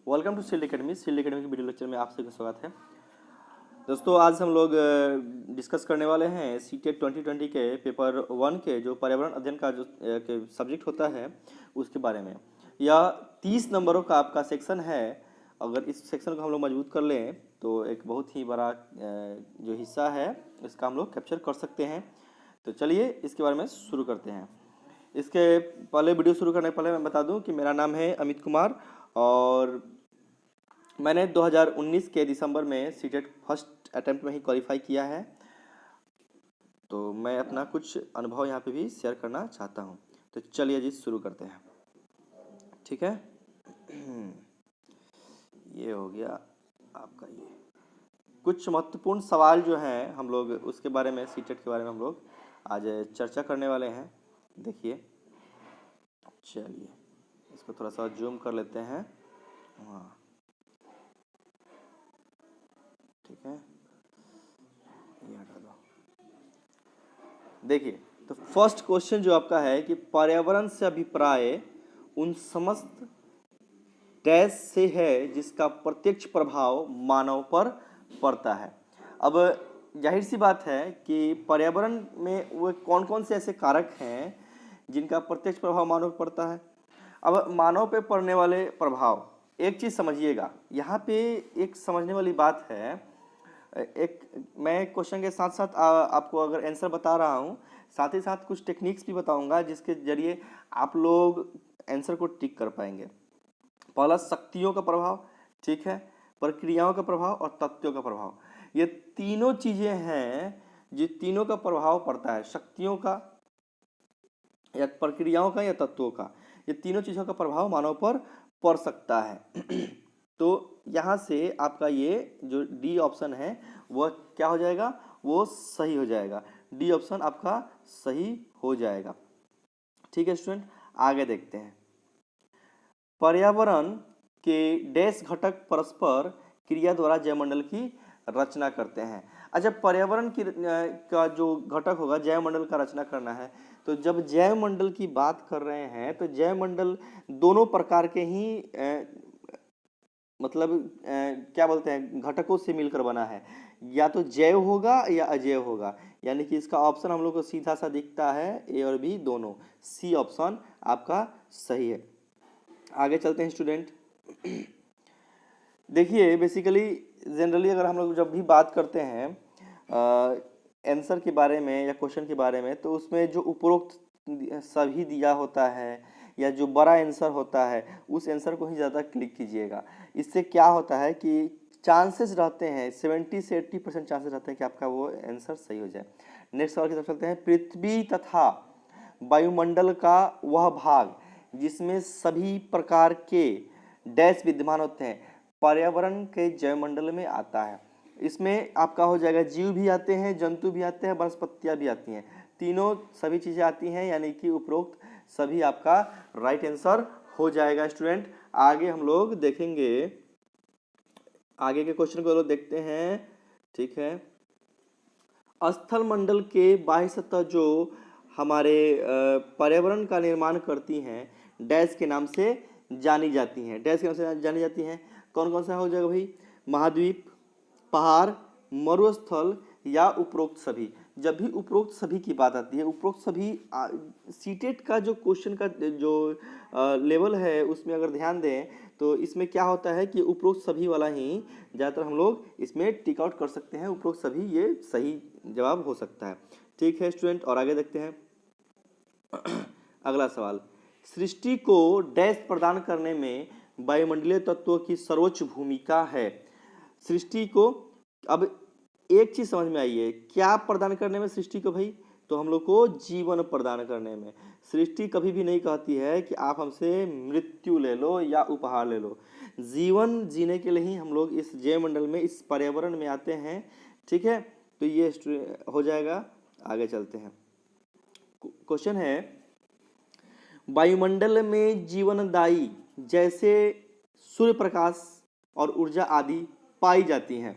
Welcome to shield academy की video lecture में आप सभी का स्वागत है। दोस्तों आज हम लोग डिस्कस करने वाले हैं सीटेट 2020 के पेपर 1 के जो पर्यावरण अध्ययन का जो के सब्जेक्ट होता है उसके बारे में। यह 30 नंबरों का आपका सेक्शन है। अगर इस सेक्शन को हम लोग मजबूत कर लें तो एक बहुत ही बड़ा जो हिस्सा है इसका हम लोग कैप्चर कर सकते हैं। तो चलिए इसके बारे में शुरू करते हैं। इसके पहले वीडियो शुरू करने से पहले मैं बता दूं कि मेरा नाम है अमित कुमार और मैंने 2019 के दिसंबर में सीटेट फर्स्ट अटेम्प्ट में ही क्वालिफाई किया है। तो मैं अपना कुछ अनुभव यहाँ पे भी शेयर करना चाहता हूँ। तो चलिए जी शुरू करते हैं। ठीक है, ये हो गया आपका। ये कुछ महत्वपूर्ण सवाल जो हैं हम लोग उसके बारे में सीटेट के बारे में हम लोग आज चर्चा करने वाले हैं। देखिए, चलिए इसको थोड़ा सा जूम कर लेते हैं। हाँ ठीक है, ये हटा दो। देखिए, तो फर्स्ट क्वेश्चन जो आपका है कि पर्यावरण से अभिप्राय उन समस्त डैश से है जिसका प्रत्यक्ष प्रभाव मानव पर पड़ता है। अब जाहिर सी बात है कि पर्यावरण में वो कौन कौन से ऐसे कारक हैं जिनका प्रत्यक्ष प्रभाव मानव पर पड़ता है। अब मानव पे पड़ने वाले प्रभाव, एक चीज़ समझिएगा, यहाँ पे एक समझने वाली बात है। एक मैं क्वेश्चन के साथ साथ आपको अगर आंसर बता रहा हूँ, साथ ही साथ कुछ टेक्निक्स भी बताऊंगा जिसके जरिए आप लोग आंसर को टिक कर पाएंगे। पहला शक्तियों का प्रभाव, ठीक है, प्रक्रियाओं का प्रभाव और तत्वों का प्रभाव। ये तीनों चीजें हैं जो तीनों का प्रभाव पड़ता है, शक्तियों का या प्रक्रियाओं का या तत्वों का। ये तीनों चीजों का प्रभाव मानव पर पड़ सकता है। तो यहाँ से आपका ये जो डी ऑप्शन है वह क्या हो जाएगा, वो सही हो जाएगा। डी ऑप्शन आपका सही हो जाएगा। ठीक है स्टूडेंट, आगे देखते हैं। पर्यावरण के डैश घटक परस्पर क्रिया द्वारा जैवमंडल की रचना करते हैं। अच्छा, पर्यावरण की का जो घटक होगा जैवमंडल का रचना करना है, तो जब जैवमंडल की बात कर रहे हैं तो जैवमंडल दोनों प्रकार के ही मतलब क्या बोलते हैं घटकों से मिलकर बना है। या तो जैव होगा या अजैव होगा, यानी कि इसका ऑप्शन हम लोग को सीधा सा दिखता है, ए और बी दोनों। सी ऑप्शन आपका सही है। आगे चलते हैं स्टूडेंट। देखिए, बेसिकली जनरली अगर हम लोग जब भी बात करते हैं आंसर के बारे में या क्वेश्चन के बारे में, तो उसमें जो उपरोक्त सभी दिया होता है या जो बड़ा आंसर होता है उस आंसर को ही ज़्यादा क्लिक कीजिएगा। इससे क्या होता है कि चांसेस रहते हैं 70 से 80% चांसेस रहते हैं कि आपका वो आंसर सही हो जाए। नेक्स्ट सवाल की तरफ चलते हैं। पृथ्वी तथा वायुमंडल का वह भाग जिसमें सभी प्रकार के डैश विद्यमान होते हैं पर्यावरण के जैवमंडल में आता है। इसमें आपका हो जाएगा जीव भी आते हैं, जंतु भी आते हैं, वनस्पतियां भी आती हैं, तीनों सभी चीजें आती हैं, यानी कि उपरोक्त सभी आपका राइट आंसर हो जाएगा। स्टूडेंट आगे हम लोग देखेंगे, आगे के क्वेश्चन को लोग देखते हैं। ठीक है, स्थल मंडल के बाह्य सतह जो हमारे पर्यावरण का निर्माण करती हैं डैश के नाम से जानी जाती हैं। डैश के नाम से जानी जाती हैं। कौन कौन सा हो जाएगा भाई? महाद्वीप, पहाड़, मरुस्थल या उपरोक्त सभी। जब भी उपरोक्त सभी की बात आती है, उपरोक्त सभी सीटेट का जो क्वेश्चन का जो लेवल है उसमें अगर ध्यान दें तो इसमें क्या होता है कि उपरोक्त सभी वाला ही ज़्यादातर हम लोग इसमें टिक आउट कर सकते हैं। उपरोक्त सभी ये सही जवाब हो सकता है। ठीक है स्टूडेंट, और आगे देखते हैं। अगला सवाल, सृष्टि को डैश प्रदान करने में वायुमंडलीय तत्वों की सर्वोच्च भूमिका है। सृष्टि को, अब एक चीज समझ में आई है, क्या प्रदान करने में सृष्टि को भाई? तो हम लोग को जीवन प्रदान करने में। सृष्टि कभी भी नहीं कहती है कि आप हमसे मृत्यु ले लो या उपहार ले लो। जीवन जीने के लिए ही हम लोग इस जैवमंडल में, इस पर्यावरण में आते हैं। ठीक है, तो ये हो जाएगा। आगे चलते हैं। क्वेश्चन है, वायुमंडल में जीवनदायी जैसे सूर्य प्रकाश और ऊर्जा आदि पाई जाती हैं।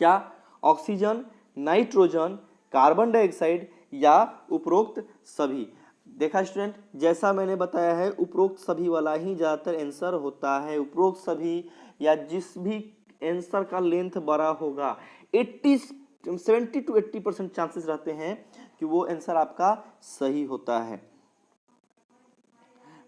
क्या ऑक्सीजन, नाइट्रोजन, कार्बन डाइऑक्साइड या उपरोक्त सभी? देखा स्टूडेंट, जैसा मैंने बताया है उपरोक्त सभी वाला ही ज़्यादातर आंसर होता है। उपरोक्त सभी या जिस भी आंसर का लेंथ बड़ा होगा 70 to 80% चांसेस रहते हैं कि वो आंसर आपका सही होता है।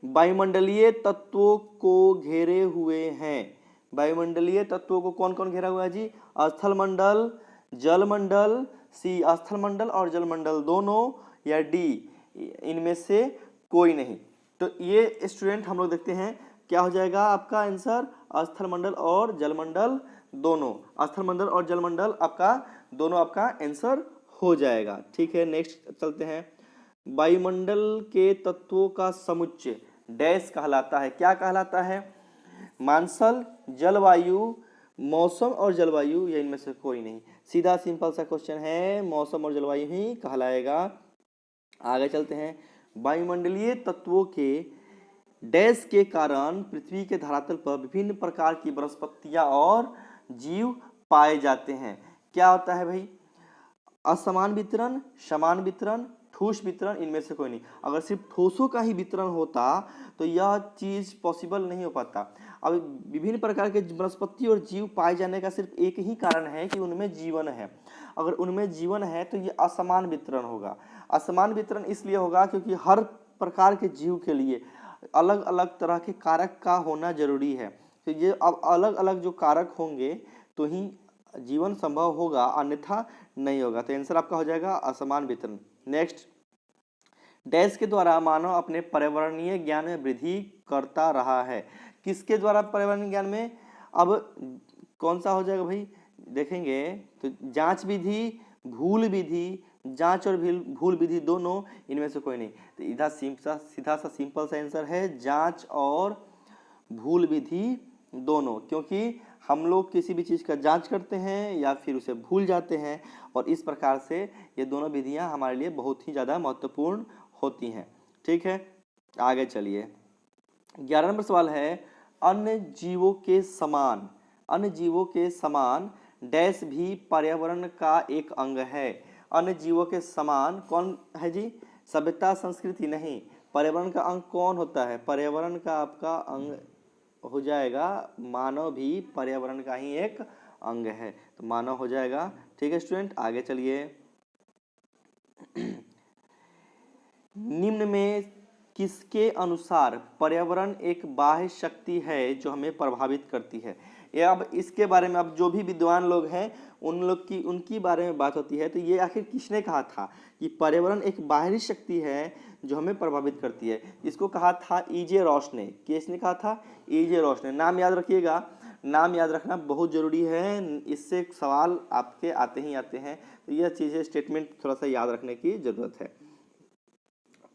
वायुमंडलीय तत्वों को घेरे हुए हैं। वायुमंडलीय तत्वों को कौन कौन घेरा हुआ है जी? स्थल मंडल, जल मंडल, सी स्थल मंडल और जल मंडल दोनों, या डी इनमें से कोई नहीं। तो ये स्टूडेंट हम लोग देखते हैं क्या हो जाएगा आपका आंसर, स्थल मंडल और जल मंडल दोनों। स्थल मंडल और जल मंडल आपका दोनों आपका आंसर हो जाएगा। ठीक है, नेक्स्ट चलते हैं। वायुमंडल के तत्वों का समुच्चय डैश कहलाता है। क्या कहलाता है? मानसल, जलवायु, मौसम और जलवायु, या इनमें से कोई नहीं। सीधा सिंपल सा क्वेश्चन है, मौसम और जलवायु ही कहलाएगा। आगे चलते हैं। वायुमंडलीय तत्वों के डैश के कारण पृथ्वी के धरातल पर विभिन्न प्रकार की वनस्पतियां और जीव पाए जाते हैं। क्या होता है भाई? असमान वितरण, समान वितरण, ठोस वितरण, इनमें से कोई नहीं। अगर सिर्फ ठोसों का ही वितरण होता तो यह चीज पॉसिबल नहीं हो पाता। अब विभिन्न प्रकार के वनस्पति और जीव पाए जाने का सिर्फ एक ही कारण है कि उनमें जीवन है। अगर उनमें जीवन है तो ये असमान वितरण होगा। असमान वितरण इसलिए होगा क्योंकि हर प्रकार के जीव के लिए अलग अलग तरह के कारक का होना जरूरी है। तो ये अब अलग अलग जो कारक होंगे तो ही जीवन संभव होगा, अन्यथा नहीं होगा। तो आंसर आपका हो जाएगा असमान वितरण। नेक्स्ट, डैश के द्वारा मानव अपने पर्यावरणीय ज्ञान में वृद्धि करता रहा है। किसके द्वारा पर्यावरणीय ज्ञान में? अब कौन सा हो जाएगा भाई? देखेंगे तो जांच विधि, भूल विधि, जांच और भूल विधि दोनों, इनमें से कोई नहीं। तो इधर सीधा सा सिंपल सा आंसर है जांच और भूल विधि दोनों, क्योंकि हम लोग किसी भी चीज़ का जांच करते हैं या फिर उसे भूल जाते हैं, और इस प्रकार से ये दोनों विधियां हमारे लिए बहुत ही ज़्यादा महत्वपूर्ण होती हैं। ठीक है, आगे चलिए। 11 नंबर सवाल है, अन्य जीवों के समान, अन्य जीवों के समान डैश भी पर्यावरण का एक अंग है। अन्य जीवों के समान कौन है जी? सभ्यता संस्कृति नहीं। पर्यावरण का अंग कौन होता है? पर्यावरण का आपका अंग हो जाएगा मानव, भी पर्यावरण का ही एक अंग है, तो मानव हो जाएगा। ठीक है स्टूडेंट, आगे चलिए। निम्न में किसके अनुसार पर्यावरण एक बाह्य शक्ति है जो हमें प्रभावित करती है? ये अब इसके बारे में अब जो भी विद्वान लोग हैं उन लोग की उनकी बारे में बात होती है। तो ये आखिर किसने कहा था कि पर्यावरण एक बाहरी शक्ति है जो हमें प्रभावित करती है? इसको कहा था ईजे रॉस ने। किसने कहा था? ईजे रॉस ने। नाम याद रखिएगा, नाम याद रखना बहुत जरूरी है, इससे सवाल आपके आते ही आते हैं। तो यह चीज़ें स्टेटमेंट थोड़ा सा याद रखने की जरूरत है।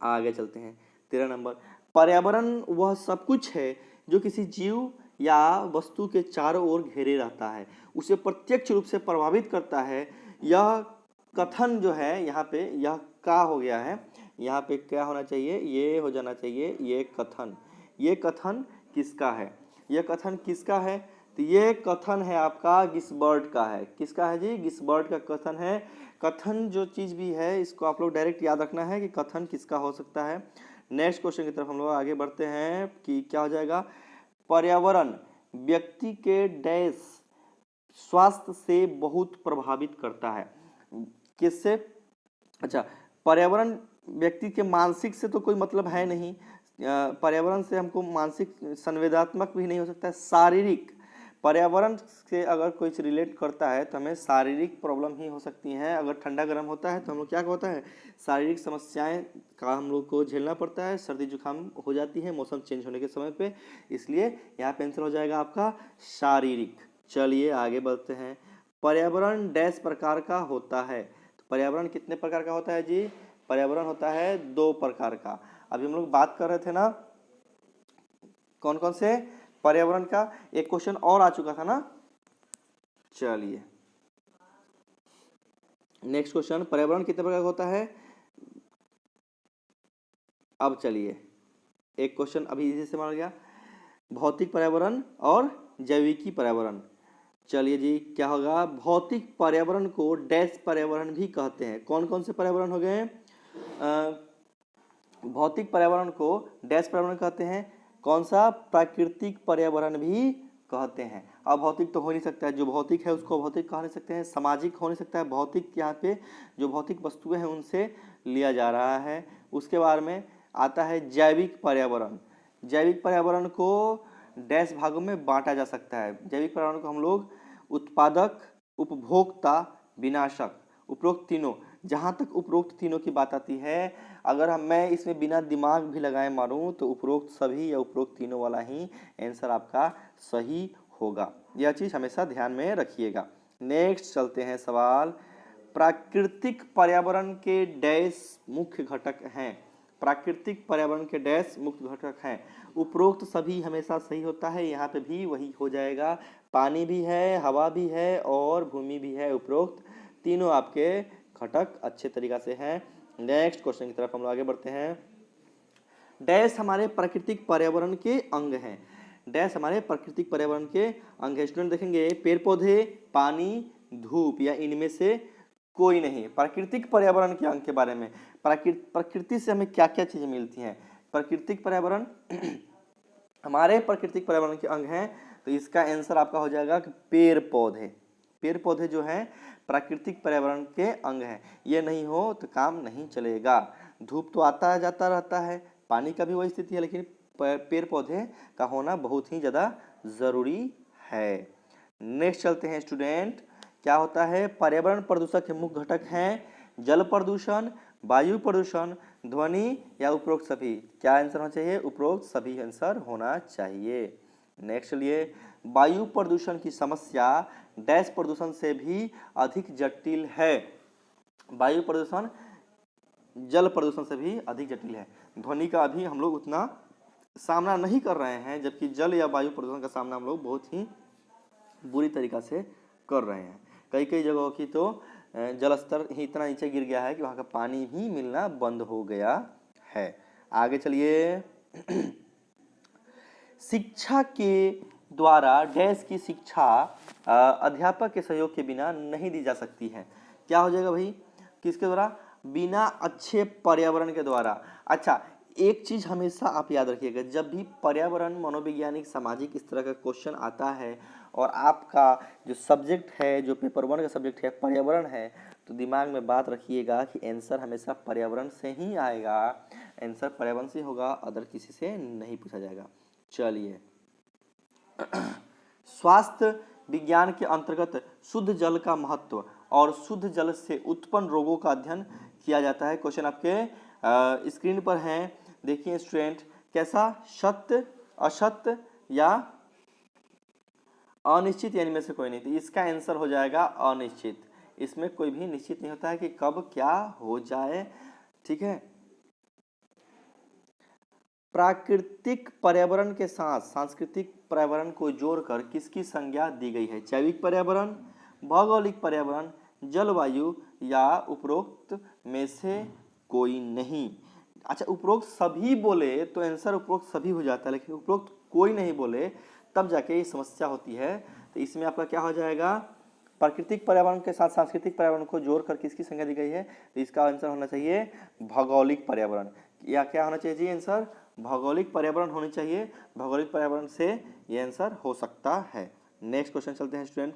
आगे चलते हैं। 13 नंबर, पर्यावरण वह सब कुछ है जो किसी जीव या वस्तु के चारों ओर घेरे रहता है, उसे प्रत्यक्ष रूप से प्रभावित करता है। यह कथन जो है यहाँ पे, यह का हो गया है, यहाँ पे क्या होना चाहिए? ये हो जाना चाहिए ये कथन। ये कथन किसका है? ये कथन किसका है? तो ये कथन है आपका गिसबर्ड का है। किसका है जी? गिसबर्ड का कथन है। कथन जो चीज़ भी है इसको आप लोग डायरेक्ट याद रखना है कि कथन किसका हो सकता है। नेक्स्ट क्वेश्चन की तरफ हम लोग आगे बढ़ते हैं कि क्या हो जाएगा? पर्यावरण व्यक्ति के डैश स्वास्थ्य से बहुत प्रभावित करता है। किससे? अच्छा, पर्यावरण व्यक्ति के मानसिक से तो कोई मतलब है नहीं। पर्यावरण से हमको मानसिक संवेदनात्मक भी नहीं हो सकता है। शारीरिक, पर्यावरण से अगर कोई रिलेट करता है तो हमें शारीरिक प्रॉब्लम ही हो सकती हैं। अगर ठंडा गर्म होता है तो हम लोग क्या होता है, शारीरिक समस्याएं का हम लोग को झेलना पड़ता है, सर्दी जुकाम हो जाती है मौसम चेंज होने के समय पे। इसलिए यहाँ पे आंसर हो जाएगा आपका शारीरिक। चलिए आगे बढ़ते हैं। पर्यावरण डैश प्रकार का होता है? तो पर्यावरण कितने प्रकार का होता है जी? पर्यावरण होता है 2 प्रकार का। अभी हम लोग बात कर रहे थे ना कौन कौन से पर्यावरण का, एक क्वेश्चन और आ चुका था ना। चलिए नेक्स्ट क्वेश्चन, पर्यावरण कितने प्रकार का होता है? अब चलिए एक क्वेश्चन अभी इसी से मार गया, भौतिक पर्यावरण और जैविकी पर्यावरण। चलिए जी क्या होगा? भौतिक पर्यावरण को डैश पर्यावरण भी कहते हैं। कौन कौन से पर्यावरण हो गए? भौतिक पर्यावरण को डैश पर्यावरण कहते हैं, कौन सा, प्राकृतिक पर्यावरण भी कहते हैं। अभौतिक तो हो नहीं सकता है, जो भौतिक है उसको भौतिक कह नहीं सकते हैं, सामाजिक हो नहीं सकता है, भौतिक यहाँ पे जो भौतिक वस्तुएं हैं उनसे लिया जा रहा है। उसके बाद में आता है जैविक पर्यावरण। जैविक पर्यावरण को डैश भागों में बांटा जा सकता है। जैविक पर्यावरण को हम लोग उत्पादक, उपभोक्ता, विनाशक, उपरोक्त तीनों। जहाँ तक उपरोक्त तीनों की बात आती है, अगर मैं इसमें बिना दिमाग भी लगाए मारूं तो उपरोक्त सभी या उपरोक्त तीनों वाला ही आंसर आपका सही होगा। यह चीज हमेशा ध्यान में रखिएगा। नेक्स्ट चलते हैं सवाल, प्राकृतिक पर्यावरण के डैश मुख्य घटक हैं। प्राकृतिक पर्यावरण के डैश मुख्य घटक हैं। उपरोक्त सभी हमेशा सही होता है, यहाँ पे भी वही हो जाएगा। पानी भी है, हवा भी है और भूमि भी है। उपरोक्त तीनों आपके घटक अच्छे तरीका से हैं। नेक्स्ट क्वेश्चन की तरफ हम लोग आगे बढ़ते हैं। डैश हमारे प्राकृतिक पर्यावरण के अंग हैं। डैश हमारे प्राकृतिक पर्यावरण के अंग है। स्टूडेंट देखेंगे, पेड़ पौधे, पानी, धूप या इनमें से कोई नहीं। प्राकृतिक पर्यावरण के अंग के बारे में, प्रकृति से हमें क्या क्या चीजें मिलती हैं। प्राकृतिक पर्यावरण हमारे प्राकृतिक पर्यावरण के अंग हैं, तो इसका आंसर आपका हो जाएगा कि पेड़ पौधे। पेड़ पौधे जो हैं प्राकृतिक पर्यावरण के अंग हैं। ये नहीं हो तो काम नहीं चलेगा। धूप तो आता जाता रहता है, पानी का भी वही स्थिति है, लेकिन पेड़ पौधे का होना बहुत ही ज़्यादा ज़रूरी है। नेक्स्ट चलते हैं स्टूडेंट, क्या होता है, पर्यावरण प्रदूषण के मुख्य घटक हैं जल प्रदूषण, वायु प्रदूषण, ध्वनि या उपरोक्त सभी। क्या आंसर होना चाहिए, उपरोक्त सभी आंसर होना चाहिए। नेक्स्ट लिए, वायु प्रदूषण की समस्या डैश प्रदूषण से भी अधिक जटिल है। वायु प्रदूषण जल प्रदूषण से भी अधिक जटिल है। ध्वनि का अभी हम लोग उतना सामना नहीं कर रहे हैं, जबकि जल या वायु प्रदूषण का सामना हम लोग बहुत ही बुरी तरीका से कर रहे हैं। कई कई जगहों की तो जल स्तर ही इतना नीचे गिर गया है कि वहाँ का पानी भी मिलना बंद हो गया है। आगे चलिए, शिक्षा के द्वारा डैश की शिक्षा अध्यापक के सहयोग के बिना नहीं दी जा सकती है। क्या हो जाएगा भाई, किसके द्वारा, बिना अच्छे पर्यावरण के द्वारा। अच्छा, एक चीज हमेशा आप याद रखिएगा, जब भी पर्यावरण, मनोवैज्ञानिक, सामाजिक इस तरह का क्वेश्चन आता है और आपका जो सब्जेक्ट है, जो पेपर 1 का सब्जेक्ट है पर्यावरण है, तो दिमाग में बात रखिएगा कि आंसर हमेशा पर्यावरण से ही आएगा। आंसर पर्यावरण से होगा, अदर किसी से नहीं पूछा जाएगा। चलिए, स्वास्थ्य विज्ञान के अंतर्गत शुद्ध जल का महत्व और शुद्ध जल से उत्पन्न रोगों का अध्ययन किया जाता है। क्वेश्चन आपके स्क्रीन पर हैं, देखिए स्टूडेंट, कैसा, सत्य, असत्य या अनिश्चित, यानी में से कोई नहीं। तो इसका आंसर हो जाएगा अनिश्चित। इसमें कोई भी निश्चित नहीं होता है कि कब क्या हो जाए, ठीक है। प्राकृतिक पर्यावरण के साथ सांस्कृतिक पर्यावरण को जोड़कर किसकी संज्ञा दी गई है। जैविक पर्यावरण, भौगोलिक पर्यावरण, जलवायु या उपरोक्त में से कोई नहीं। अच्छा, उपरोक्त सभी बोले तो आंसर उपरोक्त सभी हो जाता है, लेकिन उपरोक्त कोई नहीं बोले तब जाके ये समस्या होती है। तो इसमें आपका क्या हो जाएगा, प्राकृतिक पर्यावरण के साथ सांस्कृतिक पर्यावरण को जोड़कर किसकी संज्ञा दी गई है। तो इसका आंसर होना चाहिए भौगोलिक पर्यावरण। या क्या होना चाहिए जी आंसर, भौगोलिक पर्यावरण होनी चाहिए। भौगोलिक पर्यावरण से ये आंसर हो सकता है। नेक्स्ट क्वेश्चन चलते हैं स्टूडेंट,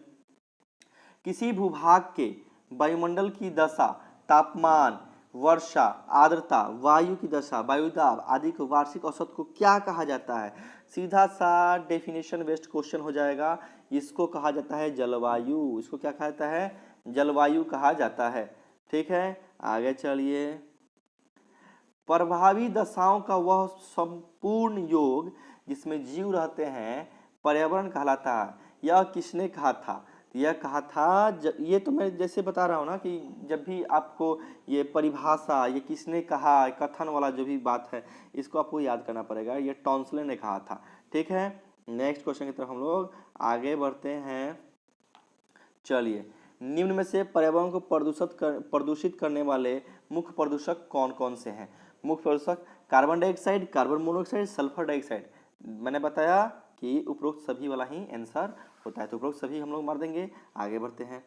किसी भूभाग के वायुमंडल की दशा, तापमान, वर्षा, आर्द्रता, वायु की दशा, वायुदाब आदि को वार्षिक औसत को क्या कहा जाता है। सीधा सा डेफिनेशन बेस्ड क्वेश्चन हो जाएगा। इसको कहा जाता है जलवायु। इसको क्या कहा जाता है, जलवायु कहा जाता है। ठीक है, आगे चलिए, प्रभावी दशाओं का वह संपूर्ण योग जिसमें जीव रहते हैं पर्यावरण कहलाता है। यह किसने कहा था, यह कहा था ये तो मैं जैसे बता रहा हूँ ना कि जब भी आपको ये परिभाषा, ये किसने कहा, कथन वाला जो भी बात है, इसको आपको याद करना पड़ेगा। ये टॉन्सले ने कहा था। ठीक है, नेक्स्ट क्वेश्चन की तरफ हम लोग आगे बढ़ते हैं। चलिए, निम्न में से पर्यावरण को प्रदूषित करने वाले मुख्य प्रदूषक कौन कौन से हैं। मुख्य प्रदूषक carbon dioxide, carbon monoxide, sulphur dioxide. मैंने बताया कि उपरोक्त सभी वाला ही आंसर होता है, तो उपरोक्त सभी हम लोग मार देंगे। आगे बढ़ते हैं,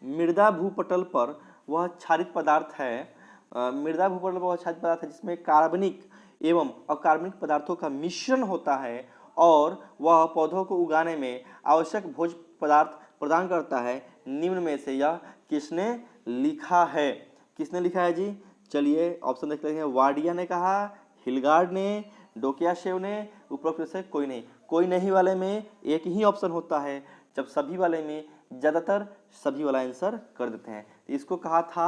मृदा भूपटल पर वह क्षारित पदार्थ है मृदा भूपर्ल वह छाया पदार्थ है जिसमें कार्बनिक एवं अकार्बनिक पदार्थों का मिश्रण होता है और वह पौधों को उगाने में आवश्यक भोज्य पदार्थ प्रदान करता है। निम्न में से यह किसने लिखा है? किसने लिखा है जी? चलिए ऑप्शन देख लेते हैं। वाडिया ने कहा, हिलगार्ड ने, डोकियाशेव ने, उपरोक्त में से कोई नहीं। कोई नहीं वाले में एक ही ऑप्शन होता है, जब सभी वाले में ज़्यादातर सभी वाला आंसर कर देते हैं। इसको कहा था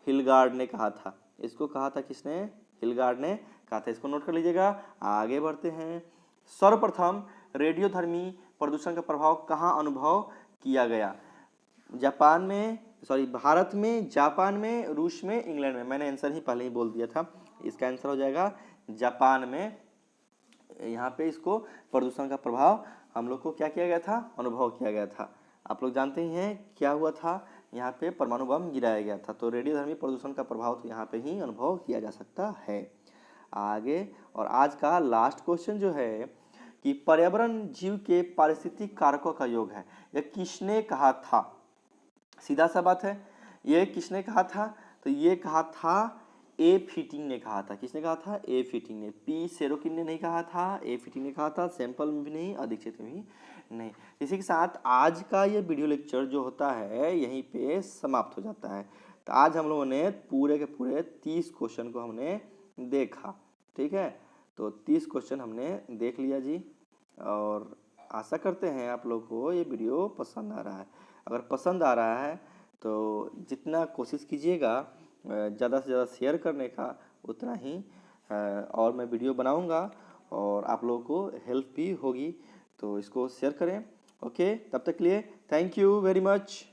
हिलगार्ड ने कहा था। इसको कहा था किसने? हिलगार्ड ने कहा था। इसको नोट कर लीजिएगा। आगे बढ़ते हैं। सर्वप्रथम रेडियोधर्मी प्रदूषण का प्रभाव कहाँ अनुभव किया गया? जापान में, सॉरी भारत में, जापान में, रूस में, इंग्लैंड में। मैंने आंसर ही पहले ही बोल दिया था। इसका आंसर हो जाएगा जापान में। यहाँ पे इसको प्रदूषण का प्रभाव हम लोग को क्या किया गया था? अनुभव किया गया था। आप लोग जानते ही हैं क्या हुआ था? यहाँ पे परमाणु बम गिराया गया था। तो रेडियोधर्मी प्रदूषण का प्रभाव तो यहाँ पे ही अनुभव किया जा सकता है। आगे, और आज का लास्ट क्वेश्चन जो है कि पर्यावरण जीव के पारिस्थितिक कारकों का योग है, यह किसने कहा था? सीधा सा बात है, ये किसने कहा था? तो ये कहा था ए फिटिंग ने कहा था। किसने कहा था? ए फिटिंग ने। पी सेरोकिन ने नहीं कहा था, ए फिटिंग ने कहा था। सैंपल में भी नहीं, अधिक्षेत्र में भी नहीं। इसी के साथ आज का ये वीडियो लेक्चर जो होता है यहीं पे समाप्त हो जाता है। तो आज हम लोगों ने पूरे के पूरे 30 क्वेश्चन को हमने देखा, ठीक है। तो 30 क्वेश्चन हमने देख लिया जी, और आशा करते हैं आप लोग को ये वीडियो पसंद आ रहा है। अगर पसंद आ रहा है तो जितना कोशिश कीजिएगा ज़्यादा से ज़्यादा शेयर करने का, उतना ही और मैं वीडियो बनाऊंगा और आप लोगों को हेल्प भी होगी। तो इसको शेयर करें। ओके, तब तक के लिए थैंक यू वेरी मच।